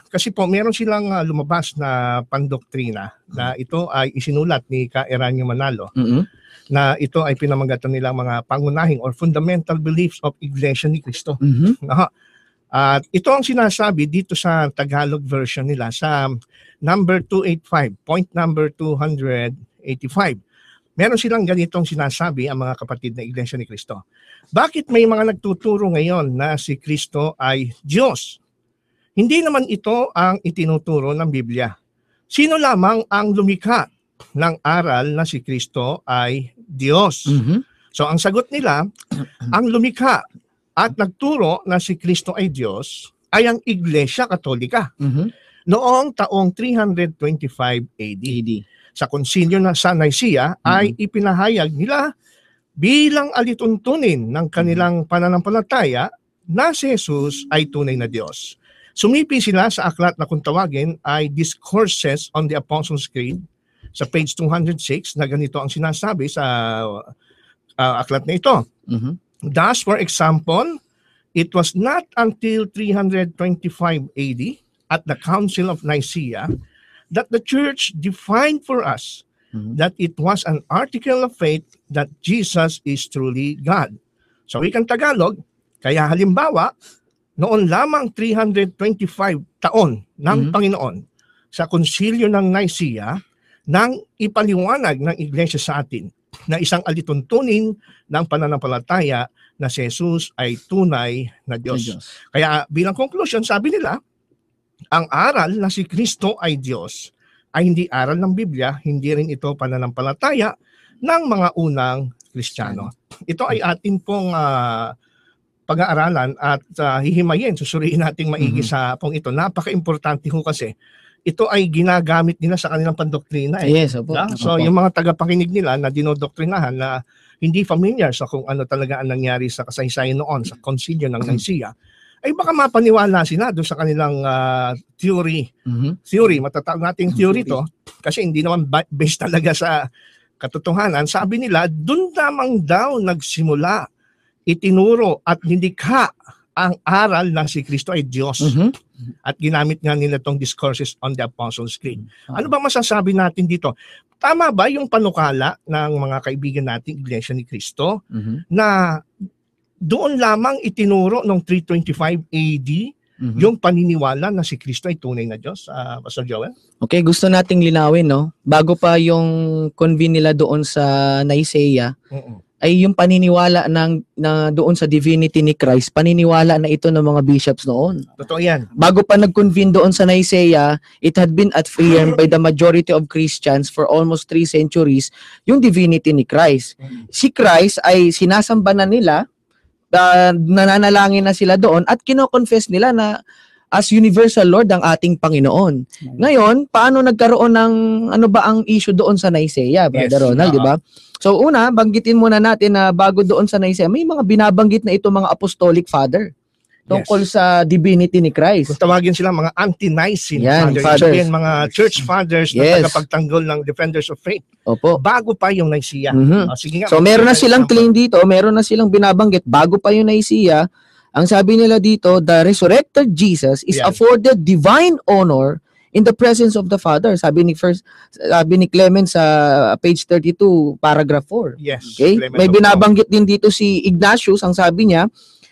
Kasi po meron silang lumabas na pandoktrina na ito ay isinulat ni Ka Eranio Manalo na ito ay pinamagatan nilang mga pangunahing or fundamental beliefs of Iglesia ni Cristo. At ito ang sinasabi dito sa Tagalog version nila sa number 285, point number 285. Meron silang ganitong sinasabi ang mga kapatid na Iglesia ni Cristo. Bakit may mga nagtuturo ngayon na si Cristo ay Diyos? Hindi naman ito ang itinuturo ng Biblia. Sino lamang ang lumikha ng aral na si Cristo ay Diyos? So ang sagot nila, ang lumikha at nagturo na si Cristo ay Diyos ay ang Iglesia Katolika. Noong taong 325 AD. Sa konsilyo na sa Nicaea ay ipinahayag nila bilang alituntunin ng kanilang pananampalataya na si Jesus ay tunay na Diyos. Sumipi sila sa aklat na kung tawagin ay Discourses on the Apostles' Creed sa page 206 na ganito ang sinasabi sa aklat na ito. Thus, for example, it was not until 325 AD at the Council of Nicaea that the Church defined for us that it was an article of faith that Jesus is truly God. So, wikang Tagalog, kaya halimbawa, noon lamang 325 taon ng Panginoon sa konsilyo ng Nicaea nang ipaliwanag ng Iglesia sa atin na isang alituntunin ng pananampalataya na si Jesus ay tunay na Diyos. Kaya bilang conclusion, sabi nila, ang aral na si Kristo ay Diyos ay hindi aral ng Biblia, hindi rin ito pananampalataya ng mga unang Kristiyano. Ito ay atin pong pag-aaralan at hihimayin, susuriin nating maigi sa pong ito. Napaka-importante ho kasi ito ay ginagamit nila sa kanilang pandoktrina. Yes, opo. So yung mga tagapakinig nila na dinodoktrinahan na hindi familiar sa kung ano talaga ang nangyari sa kasaysayan noon sa konsilyo ng Nicaea, ay baka mapaniwala sila doon sa kanilang theory. Matatawag nating theory to kasi hindi naman based talaga sa katotohanan. Sabi nila, doon lamang daw nagsimula, itinuro at nilikha ang aral na si Kristo ay Diyos. At ginamit nga nila itong Discourses on the Apostles' Creed. Ano ba masasabi natin dito? Tama ba yung panukala ng mga kaibigan nating Iglesia ni Kristo na doon lamang itinuro noong 325 AD yung paniniwala na si Kristo ay tunay na Diyos? Pastor Joel? Okay, gusto nating linawin, no? Bago pa yung convene nila doon sa Nicaea, ay yung paniniwala na doon sa divinity ni Christ, paniniwala na ito ng mga bishops noon. Totoo yan. Bago pa nag-convene doon sa Nicaea, it had been affirmed by the majority of Christians for almost 3 centuries yung divinity ni Christ. Si Christ ay sinasamba na nila, nananalangin na sila doon at kino-confess nila na as universal Lord ang ating Panginoon. Ngayon, paano nagkaroon ng ano ba ang issue doon sa Nicaea, Brother Ronald, di ba? So una, banggitin muna natin na bago doon sa Nicaea, may mga binabanggit na ito mga apostolic father tungkol sa divinity ni Christ. Kung tawagin sila mga anti-Nicene fathers. Sabihin, mga church fathers na tagapagtanggol ng defenders of faith. Opo. Bago pa yung Nicaea. Sige nga, so meron na silang claim dito, meron na silang binabanggit bago pa yung Nicaea. Ang sabi nila dito, the resurrected Jesus is afforded divine honor in the presence of the Father. Sabi ni Clement sa page 32, paragraph 4. Yes. Okay? Clement, may binabanggit din dito si Ignatius, ang sabi niya,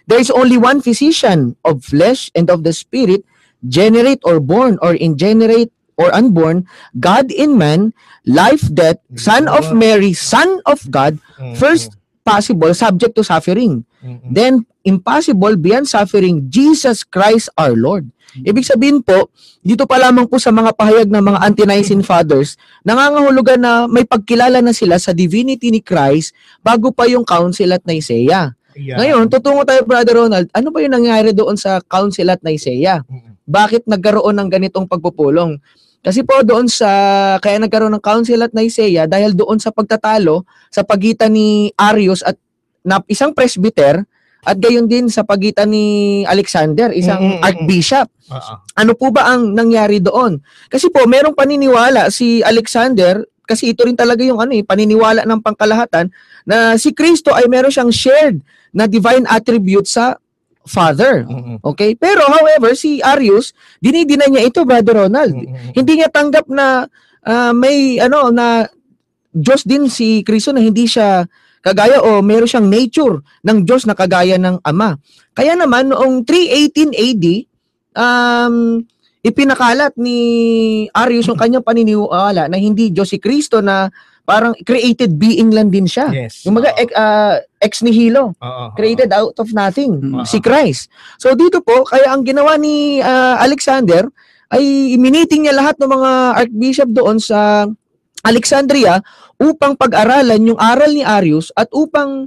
there is only one physician of flesh and of the spirit, generate or born or ingenerate or unborn, God in man, life, death, Son of Mary, Son of God, first possible, subject to suffering. Then, impossible beyond suffering, Jesus Christ our Lord. Ibig sabihin po, dito pa lamang po sa mga pahayag ng mga anti-Nicene fathers, nangangahulugan na may pagkilala na sila sa divinity ni Christ bago pa yung Council at Nicaea. Ngayon, tutungo tayo, Brother Ronald, ano ba yung nangyari doon sa Council at Nicaea? Bakit nagkaroon ng ganitong pagpupulong? Kasi po doon kaya nagkaroon ng Council at Nicaea dahil doon sa pagtatalo sa pagitan ni Arius at isang presbyter at gayon din sa pagitan ni Alexander, isang archbishop. Ano po ba ang nangyari doon? Kasi po merong paniniwala si Alexander, kasi ito rin talaga yung paniniwala ng pangkalahatan na si Kristo ay meron siyang shared na divine attribute sa Father. Okay? Pero however, si Arius, dinidina niya ito, Brother Ronald. Hindi niya tanggap na may na Diyos din si Kristo, na hindi siya kagaya o meron siyang nature ng Diyos na kagaya ng Ama. Kaya naman noong 318 AD, ipinakalat ni Arius yung kanyang paniniwala na hindi Diyos si Kristo, na parang created being lang din siya. Yes. Yung mga ex nihilo, created out of nothing, si Christ. So dito po, kaya ang ginawa ni Alexander ay miniting niya lahat ng mga archbishop doon sa Alexandria upang pag-aralan yung aral ni Arius at upang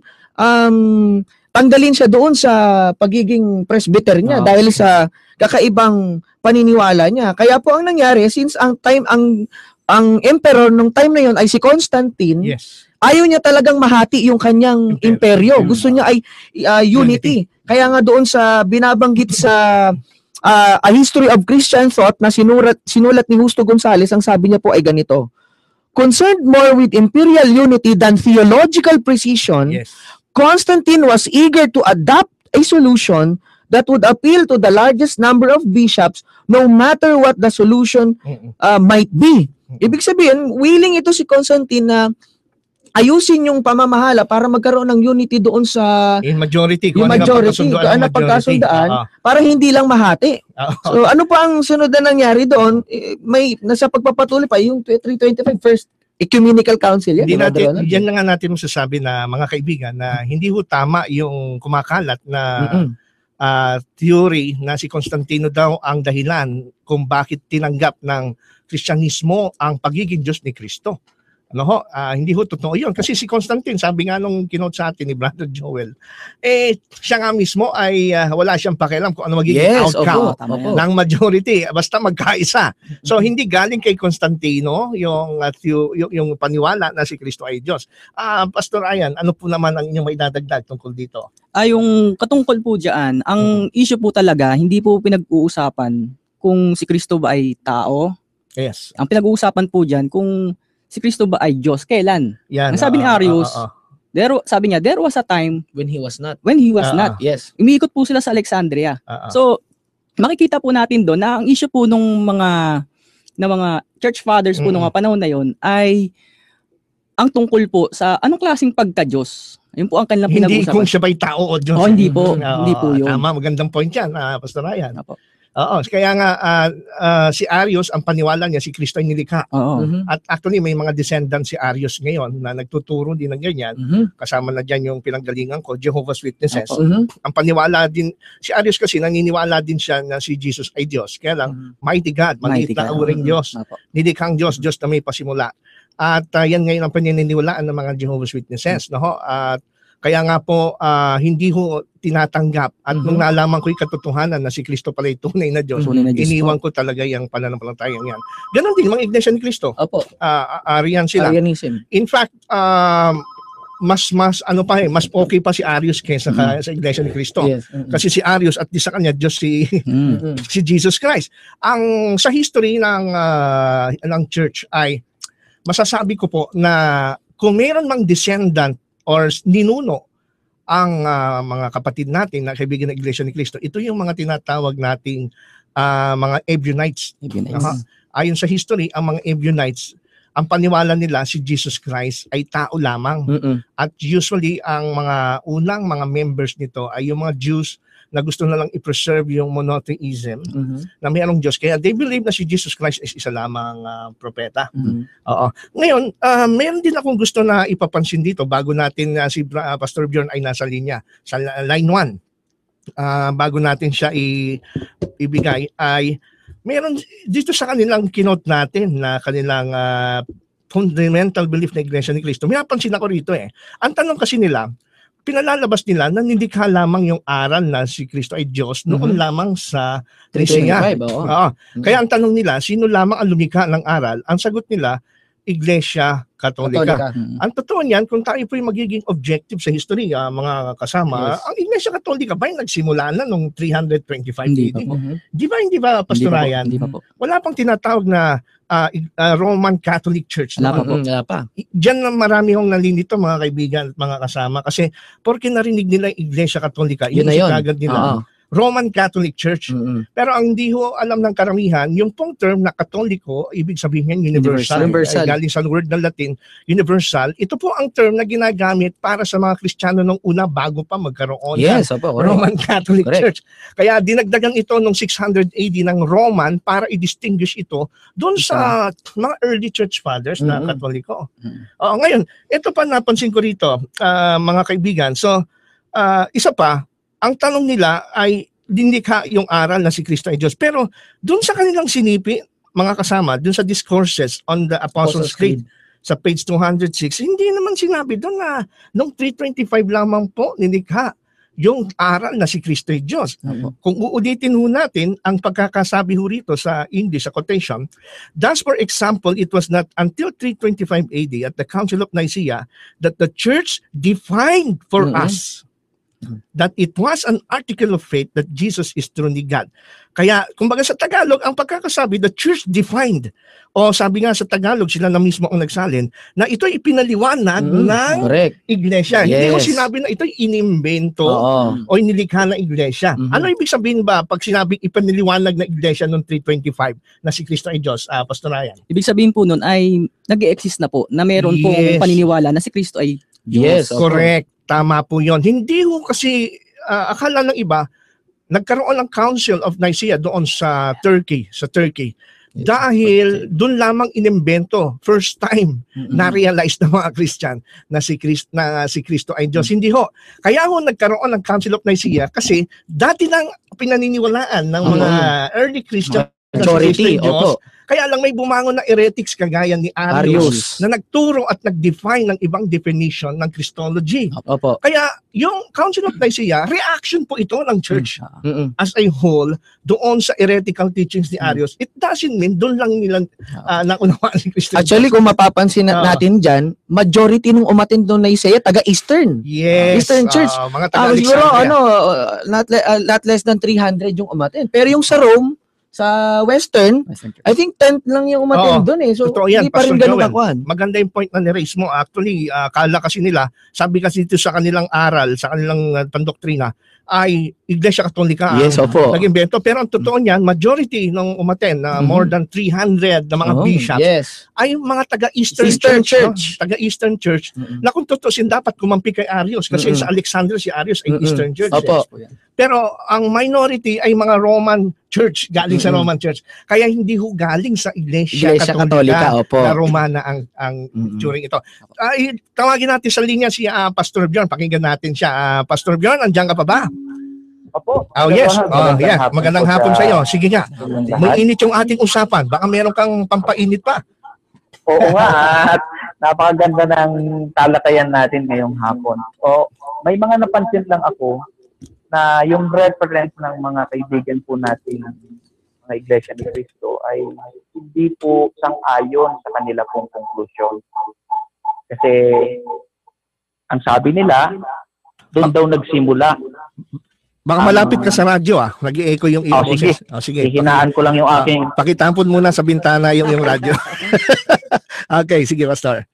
tanggalin siya doon sa pagiging presbyter niya dahil sa kakaibang paniniwala niya. Kaya po ang nangyari, since ang emperor nung time na yon ay si Constantine, ayaw niya talagang mahati yung kanyang imperyo. Gusto niya ay unity. Kaya nga doon sa binabanggit sa A History of Christian Thought na sinulat ni Justo Gonzales, ang sabi niya po ay ganito: concerned more with imperial unity than theological precision, Constantine was eager to adopt a solution that would appeal to the largest number of bishops no matter what the solution might be. Ibig sabihin, willing ito si Constantine na ayusin yung pamamahala para magkaroon ng unity doon sa majority, kung ano pagkasundaan, para hindi lang mahati. So ano pa ang sunod na nangyari doon? May nasa pagpapatuloy pa yung 325 First Ecumenical Council. Yan na nga natin masasabi na mga kaibigan na hindi ho tama yung kumakalat na theory na si Constantino daw ang dahilan kung bakit tinanggap ng Kristyanismo ang pagiging Diyos ni Kristo. Hindi ho totoo yun. Kasi si Constantine, sabi nga nung kinote sa atin ni Brother Joel, siya nga mismo ay wala siyang pakialam kung ano magiging outcome ng majority. Basta magkaisa. So hindi galing kay Constantino yung paniwala na si Kristo ay Diyos. Pastor Ayan, ano po naman ang inyong maidadagdag tungkol dito? Yung katungkol po dyan, ang issue po talaga, hindi po pinag-uusapan kung si Kristo ba ay tao. Yes. Ang pinag-uusapan po dyan, kung si Kristo ba ay Diyos, kailan? Yan, ang sabi ni Arius, sabi niya, there was a time when he was not. Yes. Umiikot po sila sa Alexandria. So, makikita po natin doon na ang issue po nung mga church fathers po nung mga panahon na yon ay ang tungkol po sa anong klaseng pagka-Diyos. Yun po ang kanilang pinag-uusapan. Hindi kung siya ba'y tao o Diyos. Hindi po. Hindi po yun. Tama, magandang point yan, Pastor Ryan. Kaya nga si Arius, ang paniwala niya, si Kristo ay nilikha. At actually may mga descendants si Arius ngayon na nagtuturo din ng ganyan. Kasama na dyan yung pinanggalingan ko, Jehovah's Witnesses. Ang paniwala din, si Arius kasi naniniwala din siya na si Jesus ay Diyos. Kaya lang, mighty God, maliit na uring Diyos. Nilikhang Diyos, Diyos na may pasimula. At yan ngayon ang paniniwalaan ng mga Jehovah's Witnesses. At kaya nga po, hindi ho tinatanggap. At nung nalaman ko yung katotohanan na si Kristo pala yung tunay na Diyos, iniwan ko talaga yung pananampalatayang yan. Ganon din, mga Iglesia ni Kristo. Arian sila. Arianism. In fact, mas okay pa si Arius kaysa sa Iglesia ni Kristo. Kasi si Arius at di sa kanya Diyos si Jesus Christ. Ang sa history ng church ay masasabi ko po na kung mayroon mang descendant or ninuno ang mga kapatid natin na kaibigan ng Iglesia ni Kristo, ito yung mga tinatawag nating mga Ebionites. Ayon sa history, ang mga Ebionites, ang paniwala nila si Jesus Christ ay tao lamang. At usually, ang mga unang mga members nito ay yung mga Jews na gusto na lang i-preserve yung monotheism na mayroong Diyos. Kaya they believe na si Jesus Christ is isa lamang propeta. Ngayon, mayroon din akong gusto na ipapansin dito bago natin si Pastor Bjorn ay nasa linya. Sa line 1, bago natin siya ibigay, ay mayroon dito sa kanilang kinote natin na kanilang fundamental belief na Iglesia ni Cristo. May napansin ako rito Ang tanong kasi nila, pinalalabas nila na nilikha lamang yung aral na si Kristo ay Diyos noon lamang sa Nicaea. Kaya ang tanong nila, sino lamang ang lumikha ng aral? Ang sagot nila, Iglesia Katolika. Ang totoo niyan, kung tayo po yung magiging objective sa history, mga kasama, ang Iglesia Katolika ba yung nagsimula na noong 325 AD? Hindi ba, Pastor Ryan? Wala pang tinatawag na Roman Catholic Church. Wala pa. Diyan na marami hong nalilito, mga kaibigan at mga kasama, kasi porke narinig nila yung Iglesia Katolika, yun na yun. Agad nila. Roman Catholic Church. Pero ang hindi ho alam ng karamihan, yung pong term na Katoliko, ibig sabihin yan universal. Universal. Ay, galing sa word ng Latin, universal. Ito po ang term na ginagamit para sa mga Kristiyano nung una bago pa magkaroon Yes, ng opo, correct. Roman Catholic Correct. Church. Kaya dinagdagan ito noong 600 AD ng Roman para i-distinguish ito doon sa mga early church fathers na Katoliko. Ngayon, ito pa napansin ko rito, mga kaibigan. So, isa pa, ang tanong nila ay dinikha yung aral na si Kristo ay Diyos. Pero doon sa kanilang sinipi, mga kasama, doon sa Discourses on the Apostles' Creed, sa page 206, hindi naman sinabi doon na noong 325 lamang po nilikha yung aral na si Kristo ay Diyos. Kung uulitin ho natin ang pagkakasabi ho rito sa English, sa quotation, thus for example, it was not until 325 AD at the Council of Nicaea that the Church defined for us that it was an article of faith that Jesus is truly God. Kaya, kumbaga sa Tagalog, ang pagkakasabi, the church defined, o sabi nga sa Tagalog, sila na mismo ang nagsalin, na ito'y ipinaliwanag ng iglesia. Hindi ko sinabi na ito'y inimbento o inilikha ng iglesia. Ano ibig sabihin ba pag sinabing ipinaliwanag ng iglesia noong 325 na si Kristo ay Diyos, Pastor Ryan? Ibig sabihin po nun ay nag-e-exist na po na meron pong paniniwala na si Kristo ay Diyos. Yes, correct. Tama po yon. Hindi ho kasi akala ng iba, nagkaroon ng Council of Nicaea doon sa Turkey. Dahil doon lamang inimbento, first time, na-realize ng mga Christian na si Kristo ay Diyos. Hindi ho. Kaya ho nagkaroon ng Council of Nicaea kasi dati nang pinaniniwalaan ng mga early Christian majority, Diyos. Kaya lang may bumangon na heretics kagaya ni Arius na nagturo at nag-define ng ibang definition ng Christology. Kaya yung Council of Nicaea, reaction po ito ng church as a whole doon sa heretical teachings ni Arius. It doesn't mean doon lang nilang naunawaan si Kristo. Actually, kung mapapansin natin dyan, majority nung umattend doon na Nicaea, taga-Eastern. Yes. Eastern Church. Mga taga-Alexandria. Not less than 300 yung umattend. Pero yung sa Rome, sa Western, I think 10 lang yung umattend doon eh. So, yan, hindi pa rin ganun kakuhan. Maganda yung point na ni-raise mo. Actually, kala kasi nila, sabi kasi dito sa kanilang aral, sa kanilang pandoktrina, ay Iglesia Katolika nag-imbento. Pero ang totoo niyan, majority ng umattend, more than 300 na mga bishops, ay mga taga-Eastern Church. Taga-Eastern Church, na kung tutusin dapat kumampi kay Arius. Kasi sa Alexandria si Arius ay Eastern Church. Pero ang minority ay mga Roman Church, galing sa Roman Church. Kaya hindi ho galing sa Iglesia Katolika na Romana ang during ito. Tawagin natin sa linya si Pastor Bjorn. Pakinggan natin siya. Pastor Bjorn, andiyan ka pa ba? Opo. Yes. Magandang hapon sa iyo. Sige nga. May init yung ating usapan. Baka meron kang pampainit pa. Oo nga. At napakaganda ng talakayan natin ngayong hapon. May mga napansin lang ako na yung reference ng mga kaibigan po natin ng Iglesia ni Cristo ay hindi po sang-ayon sa kanila pong conclusion. Kasi ang sabi nila, doon daw nagsimula. Baka malapit ka sa radyo nag-i-echo yung iyong boses. Sige. Hihinaan ko lang yung aking... Pakitampon muna sa bintana yung radyo. Okay, sige, Pastor.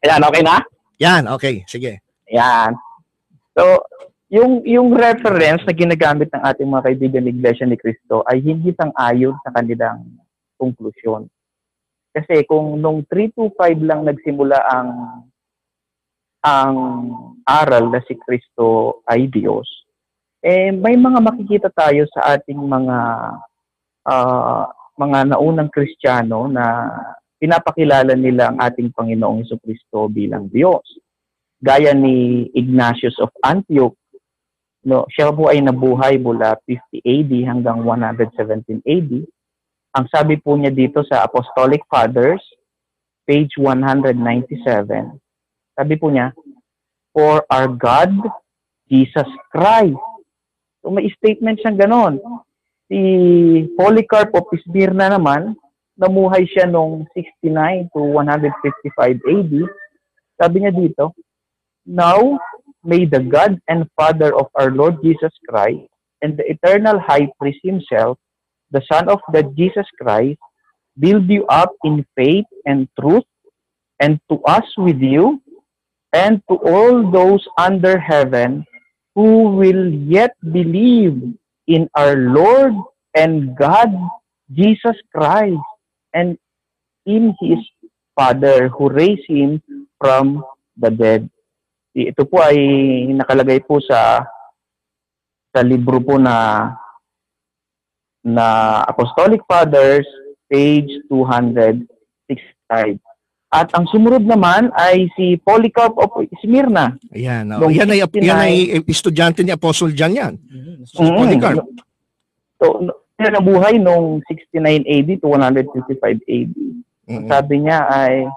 Ayan, okay na? Yan, okay. Sige. Ayan. So, yung reference na ginagamit ng ating mga kaibigan ng Iglesia ni Cristo ay hindi sang-ayon sa kanilang konklusyon. Kasi kung nung 325 lang nagsimula ang aral na si Cristo ay Diyos, may mga makikita tayo sa ating mga naunang Kristiyano na pinapakilala nila ang ating Panginoong Jesucristo bilang Diyos. Gaya ni Ignatius of Antioch, siya po ay nabuhay mula 50 AD hanggang 117 AD. Ang sabi po niya dito sa Apostolic Fathers, page 197, sabi po niya, for our God, Jesus Christ. So may statement siyang ganon. Si Polycarp of Smyrna naman, namuhay siya noong 69 to 155 AD. Sabi niya dito, now, may the God and Father of our Lord Jesus Christ and the eternal high priest himself, the Son of God Jesus Christ, build you up in faith and truth, and to us with you, and to all those under heaven who will yet believe in our Lord and God Jesus Christ and in His Father who raised Him from the dead. Ito po ay nakalagay po sa libro po na Apostolic Fathers, page 265. At ang sumunod naman ay si Polycarp of Smyrna. Ayan, yan ay estudyante ni Apostle John yan. Si Polycarp. So, nabuhay noong 69 AD to 155 AD. Sabi niya ay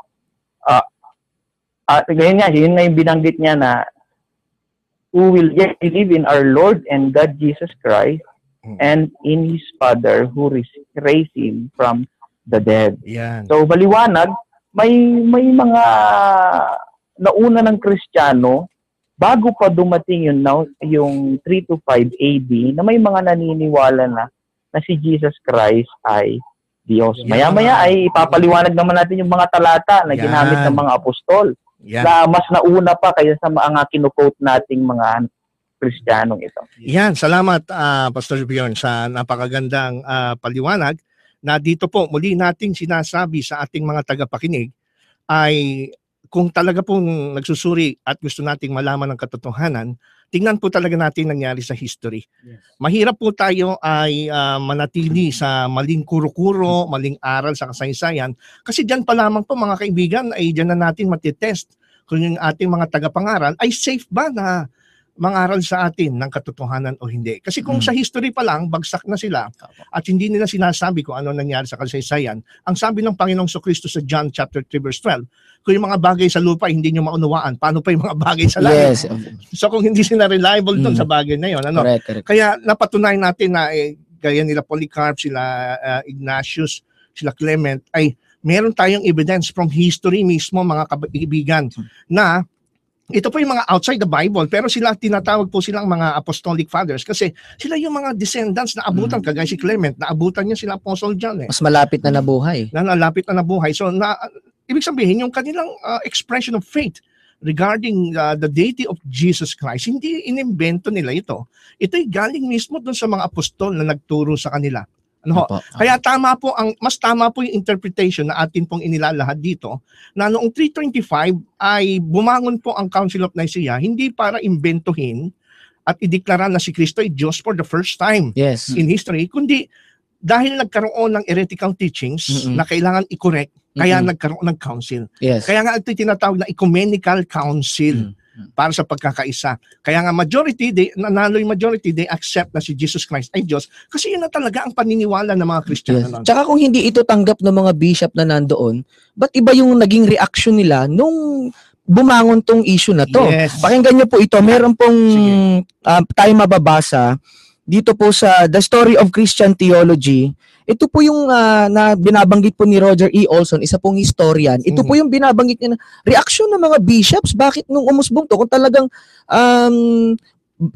yun nga yung binanggit niya na who will yet believe in our Lord and God Jesus Christ and in His Father who raised Him from the dead. Yan. So baliwanag, may mga nauna ng Kristiyano bago pa dumating yung 3 to 5 AD na may mga naniniwala na si Jesus Christ ay Diyos. Maya-maya ay ipapaliwanag naman natin yung mga talata na ginamit ng mga apostol. Na mas nauna pa kaysa sa mga kinu-quote nating mga Kristiyanong ito. Yan, salamat Pastor Bjorn sa napakagandang paliwanag na dito po muli nating sinasabi sa ating mga tagapakinig ay kung talaga pong nagsusuri at gusto nating malaman ang katotohanan, tingnan po talaga natin nangyari sa history. Yes. Mahirap po tayo ay manatili sa maling kuro-kuro, maling aral sa kasaysayan. Kasi dyan pa lamang po mga kaibigan ay dyan na natin matitest kung yung ating mga tagapangaral ay safe ba na mangaral sa atin ng katotohanan o hindi. Kasi kung sa history pa lang, bagsak na sila at hindi nila sinasabi kung ano nangyari sa kasaysayan, ang sabi ng Panginoong Jesucristo sa John chapter 3 verse 12, kung yung mga bagay sa lupa hindi nyo maunawaan, paano pa yung mga bagay sa langit? Yes. So kung hindi sila reliable doon sa bagay na yun, ano? Correct. Kaya napatunayan natin na gaya nila Polycarp, sila Ignatius, sila Clement, ay meron tayong evidence from history mismo mga kaibigan na ito po yung mga outside the Bible, pero sila tinatawag po silang mga apostolic fathers kasi sila yung mga descendants na abutan, kagaya si Clement, naabutan niya sila Apostle John. Mas malapit na nabuhay. Malapit na nabuhay. So, ibig sabihin, yung kanilang expression of faith regarding the deity of Jesus Christ, hindi inimbento nila ito. Ito'y galing mismo dun sa mga apostol na nagturo sa kanila. Kaya mas tama po yung interpretation na atin pong inilalahad dito na noong 325 ay bumangon po ang Council of Nicaea hindi para imbentohin at ideklara na si Kristo ay Diyos for the first time in history, kundi dahil nagkaroon ng heretical teachings na kailangan i-correct, kaya nagkaroon ng council. Kaya nga ito tinatawag na ecumenical council. Para sa pagkakaisa. Kaya nga nanalo yung majority, they accept na si Jesus Christ ay Diyos kasi yun na talaga ang paniniwala ng mga Kristiyano. Tsaka kung hindi ito tanggap ng mga bishop na nandoon, ba't iba yung naging reaction nila nung bumangon tong issue na to? Pakinggan nyo po ito, meron pong tayo mababasa dito po sa The Story of Christian Theology. Ito po yung na binabanggit po ni Roger E. Olson, isa pong historian. Ito po yung binabanggit niya na reaksyon ng mga bishops. Bakit nung umusbong to? Kung talagang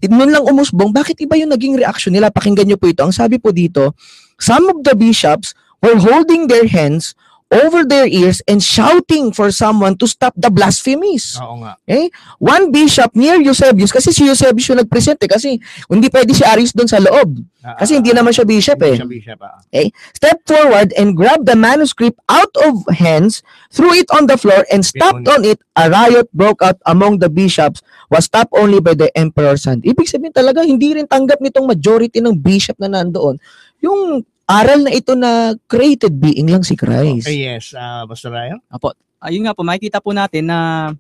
nun lang umusbong, bakit iba yung naging reaksyon nila? Pakinggan nyo po ito. Ang sabi po dito, some of the bishops were holding their hands over their ears and shouting for someone to stop the blasphemies. Oo nga. Okay? One bishop near Eusebius, kasi si Eusebius yung nag-present kasi hindi pwede si Arius doon sa loob. Kasi hindi naman siya bishop Okay? Step forward and grabbed the manuscript out of hands, threw it on the floor and stomped on it. A riot broke out among the bishops, was stopped only by the emperor's hand. Ibig sabihin talaga, hindi rin tanggap nitong majority ng bishop na nandoon yung aral na ito na created being lang si Christ. Yes, Pastor Ryan? Apo. Ayun nga po, makikita po natin na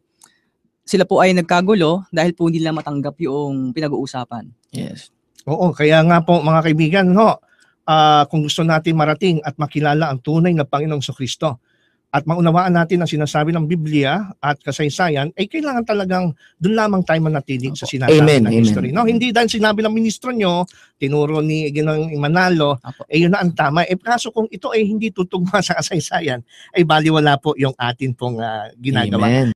sila po ay nagkagulo dahil po hindi nila matanggap yung pinag-uusapan. Yes. Oo, kaya nga po mga kaibigan, kung gusto natin marating at makilala ang tunay na Panginoong Jesucristo at maunawaan natin ang sinasabi ng Biblia at kasaysayan, ay kailangan talagang doon lamang tayo manatilig sa sinasabi ng history. No, hindi dahil sinabi ng ministro nyo, tinuro ni Ginong Manalo, yun na ang tama. Kaso kung ito ay hindi tutugma sa kasaysayan, ay baliwala po yung atin pong ginagawa. Amen.